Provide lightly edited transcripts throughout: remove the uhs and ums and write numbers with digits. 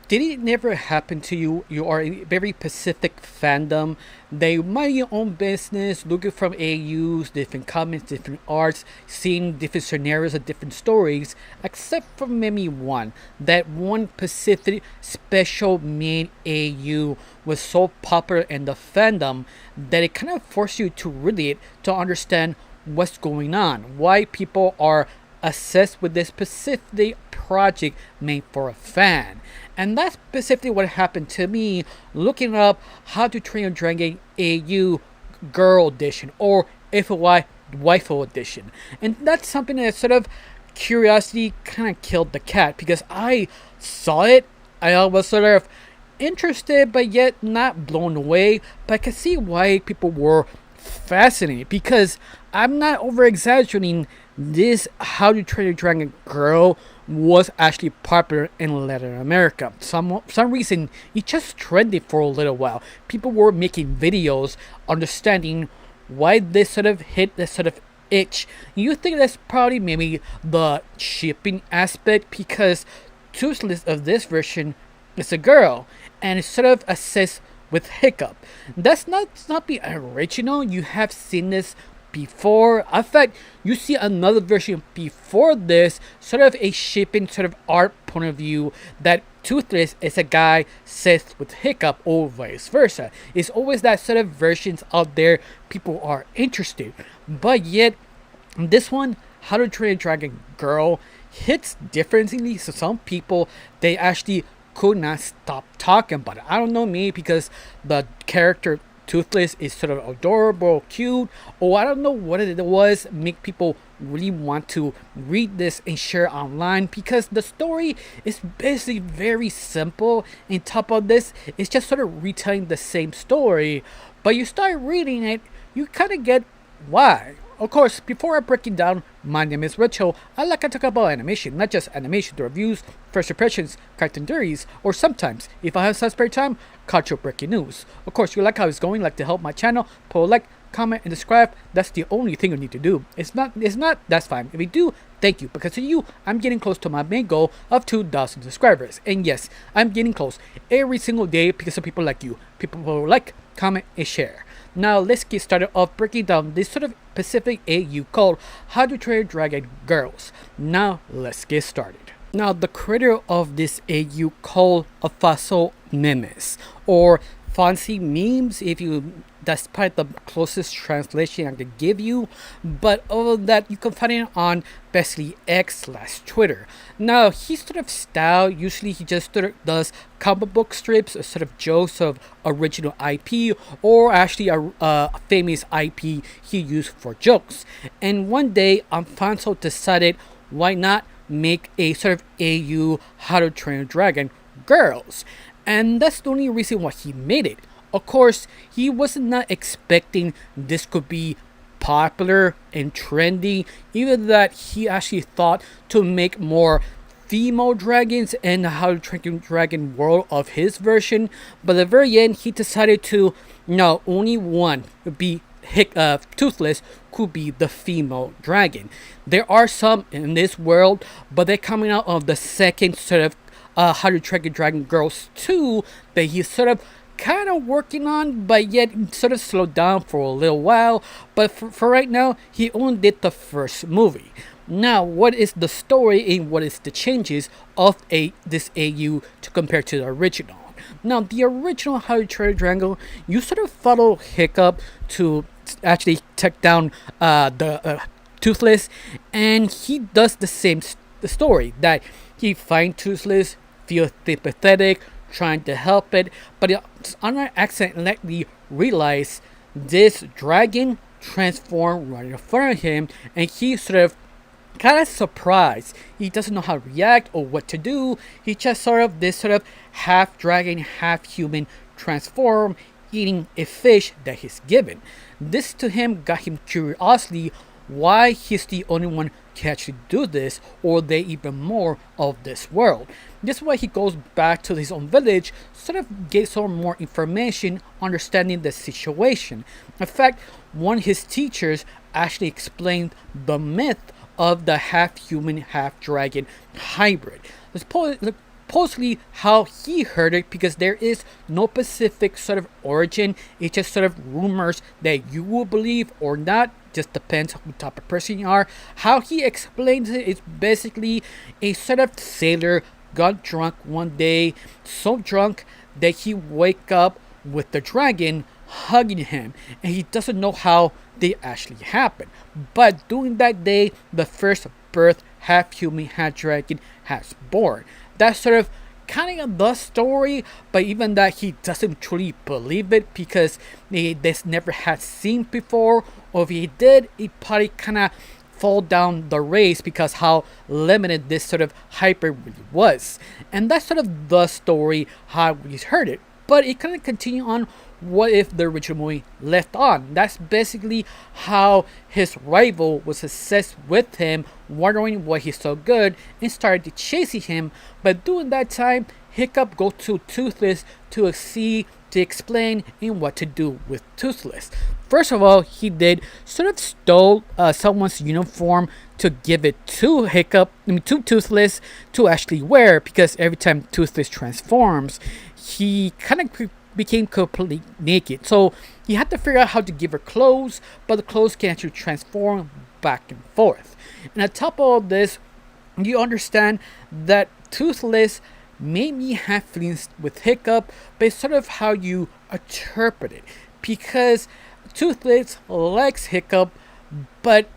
did it never happen to you? You are a very Pacific fandom. They mind your own business, looking from AUs, different comments, different arts, seeing different scenarios and different stories, except for maybe one. That one Pacific special made AU was so popular in the fandom that it kind of forced you to read it to understand what's going on, why people are obsessed with this specific project made for a fan. And that's specifically what happened to me looking up How to Train Your Dragon AU Girl Edition or FOI Waifu Edition. And that's something that sort of curiosity kind of killed the cat because I saw it. I was sort of interested but yet not blown away. But I can see why people were fascinated because I'm not over exaggerating. This How to Train Your Dragon Girl was actually popular in Latin America. Some reason it just trended for a little while. People were making videos understanding why this sort of hit this sort of itch. You think that's probably maybe the shipping aspect because Toothless of this version is a girl and it's sort of assessed with Hiccup. That's not the original. You have seen this before. In fact, you see another version before this, sort of a shipping sort of art point of view that Toothless is a guy set with Hiccup or vice versa. It's always that sort of versions out there people are interested. But yet, this one, How to Train a Dragon Girl, hits differently. So some people, they actually could not stop talking about it. I don't know, me, because the character Toothless is sort of adorable, cute, or I don't know what it was make people really want to read this and share online because the story is basically very simple. On top of this, it's just sort of retelling the same story, but you start reading it, you kind of get why. Of course, before I break it down, my name is Rachel. I like to talk about animation, not just animation, the reviews, first impressions, cartoon theories, or sometimes, if I have some spare time, cultural breaking news. Of course, you like how it's going, like to help my channel, put a like, comment, and subscribe. That's the only thing you need to do. It's not, that's fine. If you do, thank you. Because of you, I'm getting close to my main goal of 2,000 subscribers. And yes, I'm getting close every single day because of people like you. People who like, comment, and share. Now let's get started off breaking down this sort of Pacific AU called How to Train Your Dragon Girls. Now let's get started. Now the creator of this AU called Afaso Memes or Fancy Memes, if you that's probably the closest translation I could give you. But other than that, you can find it on basically X/Twitter. Now his sort of style, usually he just sort of does comic book strips or sort of jokes of original IP or actually a famous IP he used for jokes. And one day Alfonso decided why not make a sort of AU How to Train a Dragon Girls. And that's the only reason why he made it. Of course, he was not expecting this could be popular and trendy, even that he actually thought to make more female dragons in the How to Train Your Dragon world of his version. But at the very end, he decided to, no, only one would be Toothless could be the female dragon. There are some in this world, but they're coming out of the second sort of How to Train Your Dragon Girls 2 that he's sort of kind of working on, but yet sort of slowed down for a little while. But for right now, he only did the first movie. Now, what is the story and what is the changes of this AU to compare to the original? Now, the original How to Train Your Dragon, you sort of follow Hiccup to actually take down the Toothless, and he does the same story that he finds Toothless, feels sympathetic, trying to help it, but on an accidentally realize this dragon transformed right in front of him, and he sort of kind of surprised. He doesn't know how to react or what to do. He just sort of this sort of half dragon, half human transform, eating a fish that he's given. This to him got him curiosity why he's the only one can actually do this, or they even more of this world. This is why he goes back to his own village, sort of gets some more information, understanding the situation. In fact, one of his teachers actually explained the myth of the half human, half dragon hybrid. supposedly how he heard it, because there is no specific sort of origin. It's just sort of rumors that you will believe or not. Just depends on what type of person you are. How he explains it is basically a sort of sailor got drunk one day, so drunk that he wake up with the dragon hugging him, and he doesn't know how they actually happened. But during that day, the first birth, half human, half dragon, has born. That's sort of kind of the story, but even that he doesn't truly believe it, because this never had seen before, or if he did, he probably kind of fall down the race because how limited this sort of hyper really was. And that's sort of the story how we heard it. But it kind of continue on what if the original movie left on. That's basically how his rival was obsessed with him, wondering why he's so good, and started chasing him. But during that time, Hiccup go to Toothless to see, to explain, and what to do with Toothless. First of all, he did sort of stole someone's uniform to give it to to Toothless to actually wear, because every time Toothless transforms, he kind of became completely naked. So he had to figure out how to give her clothes, but the clothes can actually transform back and forth. And on top of all this, you understand that Toothless maybe have feelings with Hiccup, but it's sort of how you interpret it. Because Toothless likes Hiccup, but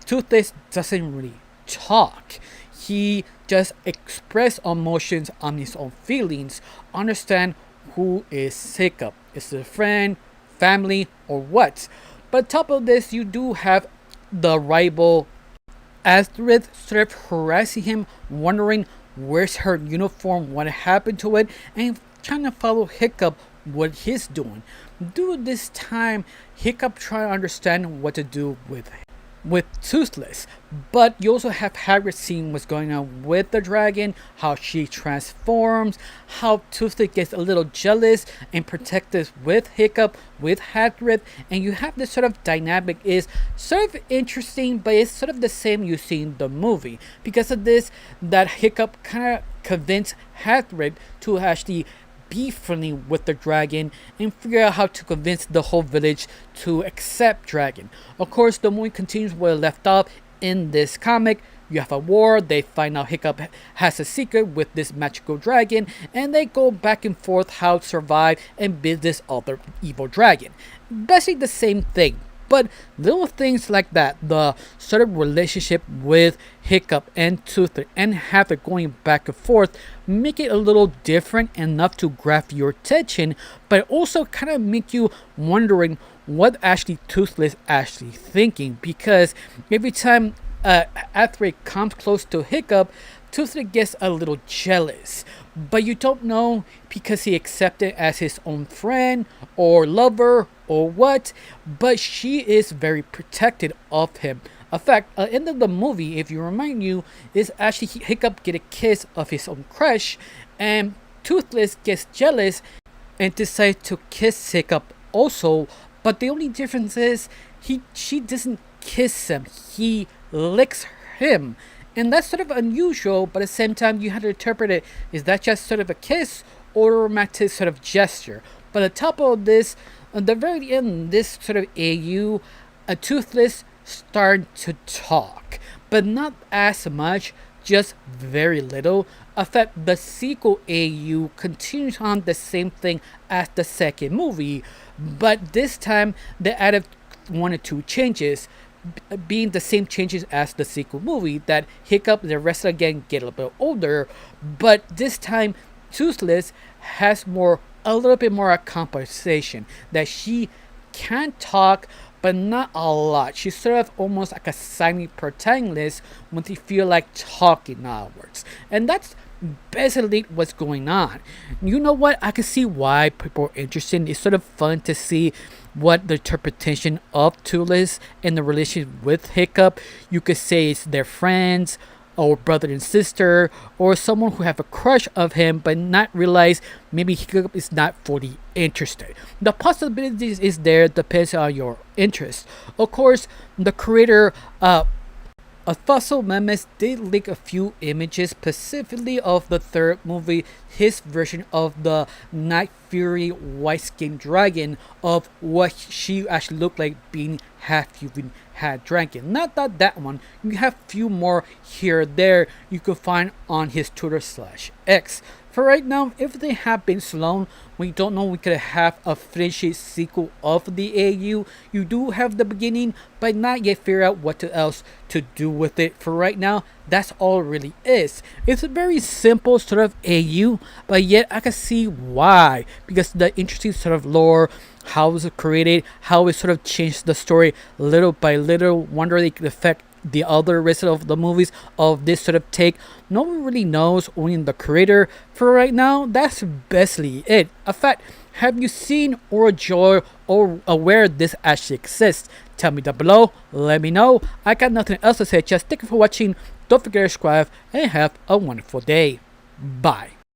Toothless doesn't really talk. He just express emotions on his own feelings, understand who is Hiccup. Is it a friend, family, or what? But on top of this, you do have the rival Astrid sort of harassing him, wondering where's her uniform, what happened to it, and trying to follow Hiccup what he's doing. During this time, Hiccup trying to understand what to do with Toothless. But you also have Hagrid seeing what's going on with the dragon, how she transforms, how Toothless gets a little jealous and protective with Hiccup, with Hagrid, and you have this sort of dynamic is sort of interesting, but it's sort of the same you see in the movie. Because of this, that Hiccup kind of convinced Hagrid to actually be friendly with the dragon and figure out how to convince the whole village to accept dragon. Of course, the movie continues where it left off in this comic. You have a war, they find out Hiccup has a secret with this magical dragon, and they go back and forth how to survive and beat this other evil dragon. Basically the same thing. But little things like that, the sort of relationship with Hiccup and Toothless and have it going back and forth, make it a little different enough to grab your attention, but also kind of make you wondering what actually Toothless actually thinking. Because every time Athray comes close to Hiccup, Toothless gets a little jealous, but you don't know because he accepted as his own friend or lover or what, but she is very protected of him. In fact, end of the movie, if you remind you, is actually Hiccup get a kiss of his own crush, and Toothless gets jealous and decides to kiss Hiccup also, but the only difference is she doesn't kiss him, he licks him. And that's sort of unusual, but at the same time, you have to interpret it. Is that just sort of a kiss or a romantic sort of gesture? But on top of this, at the very end, this sort of AU, a Toothless started to talk, but not as much, just very little. In fact, the sequel AU continues on the same thing as the second movie, but this time they added one or two changes, being the same changes as the sequel movie, that Hiccup and the rest of the gang get a little bit older, but this time Toothless has a little bit more a conversation, that she can talk but not a lot. She's sort of almost like a silent protagonist when they feel like talking outwards, and that's basically what's going on. You know what, I can see why people are interested. It's sort of fun to see what the interpretation of Toothless and the relationship with Hiccup. You could say it's their friends or brother and sister, or someone who have a crush of him but not realize maybe Hiccup is not fully interested. The possibilities is there, depends on your interest. Of course, the creator A Fossil Memes did leak a few images, specifically of the third movie, his version of the Night Fury white skinned dragon, of what she actually looked like being half human, half dragon. Not that one. You have few more here or there you can find on his Twitter/X. For right now, everything have been slow. We don't know we could have a finished sequel of the AU. You do have the beginning, but not yet figure out what else to do with it. For right now, that's all it really is. It's a very simple sort of AU, but yet I can see why. Because the interesting sort of lore, how it was created, how it sort of changed the story little by little, wonder they could affect the other rest of the movies of this sort of take. No one really knows, only the creator. For right now, that's basically it. In fact, have you seen or enjoyed or aware this actually exists? Tell me down below, let me know. I got nothing else to say, just thank you for watching. Don't forget to subscribe and have a wonderful day. Bye.